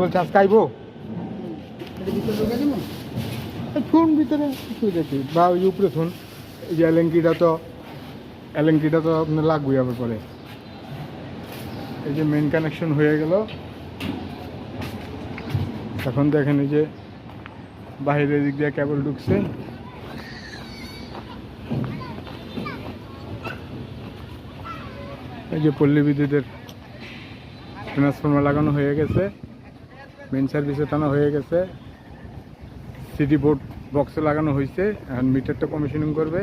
বলছে আজকে আইবো ফোন ভিতরে দেখি বা ওই উপরে ফোন এই যে এলেঙ্কিটা তো আপনার লাগবে আবার পরে। এই যে মেন কানেকশন হয়ে গেল। এখন দেখেন এই যে বাইরের দিক দিয়ে কেবল ঢুকছে। এই যে পল্লী বিদ্যুতের ট্রান্সফর্মার লাগানো হয়ে গেছে, মেন সার্ভিসে টানা হয়ে গেছে, সিটি বোর্ড বক্সে লাগানো হয়েছে। এখন মিটারটা কমিশনিং করবে,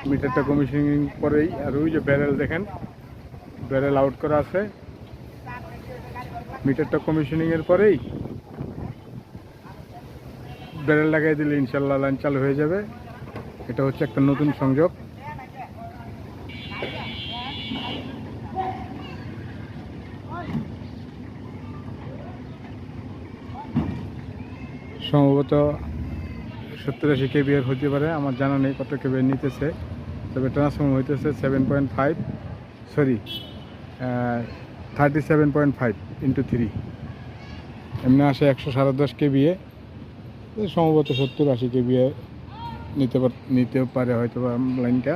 মিটারটা কমিশনিং পরেই আর ওই যে ব্যারেল দেখেন ব্যারেল আউট করা আছে, মিটারটা কমিশনিংয়ের পরেই ব্যারেল লাগাই দিলে ইনশাল্লাহ লাইন চালু হয়ে যাবে। এটা হচ্ছে একটা নতুন সংযোগ। সম্ভবত 70-80 কেবিআর হতে পারে, আমার জানা নেই কত কেবিআর নিতেছে। তবে ট্রান্সফর্মার হইতেছে 7.5 সরি 37.5 × 3, এমনি আসে 110 কেবিএ। সম্ভবত 70-80 কেবিএ নিতেও পারে হয়তো বা লাইনটা।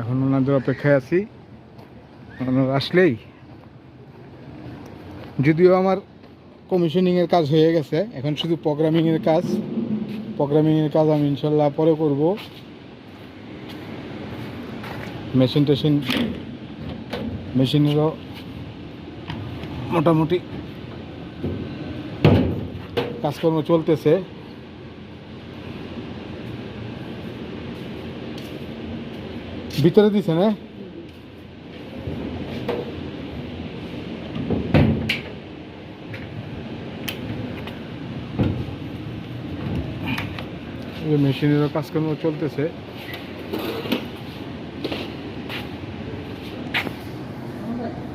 এখন ওনাদের অপেক্ষায় আছি, ওনারা আসলেই, যদিও আমার কমিশনিংয়ের কাজ হয়ে গেছে, এখন শুধু প্রোগ্রামিংয়ের কাজ আমি ইনশাল্লাহ পরে করব। মেশিনেরও মোটামুটি কাজকর্ম চলতেছে। ভিতরে দিছে না মেশিনেরও কাজকর্ম চলতেছে।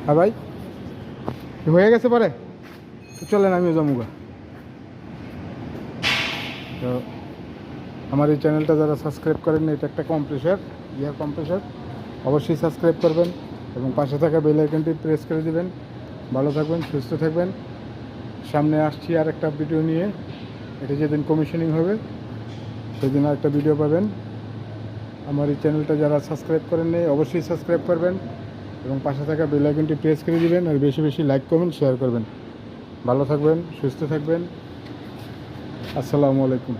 হ্যাঁ ভাই হয়ে গেছে পরে তো চলেন আমিও যাবো। তো আমার এই চ্যানেলটা যারা সাবস্ক্রাইব করেন, এটা একটা কম্প্রেসার, কম্প্রেসার, অবশ্যই সাবস্ক্রাইব করবেন এবং পাশে থাকা বেল আইকনটি প্রেস করে দিবেন। ভালো থাকবেন, সুস্থ থাকবেন। সামনে আসছি আর একটা ভিডিও নিয়ে। এটা যেদিন কমিশনিং হবে সেদিন আর একটা ভিডিও পাবেন। আমার এই চ্যানেলটা যারা সাবস্ক্রাইব করেন নাই অবশ্যই সাবস্ক্রাইব করবেন এবং পাশে থাকা বেল আইকনটি প্রেস করে দিবেন আর বেশি বেশি লাইক করবেন, শেয়ার করবেন। ভালো থাকবেন, সুস্থ থাকবেন। আসসালামু আলাইকুম।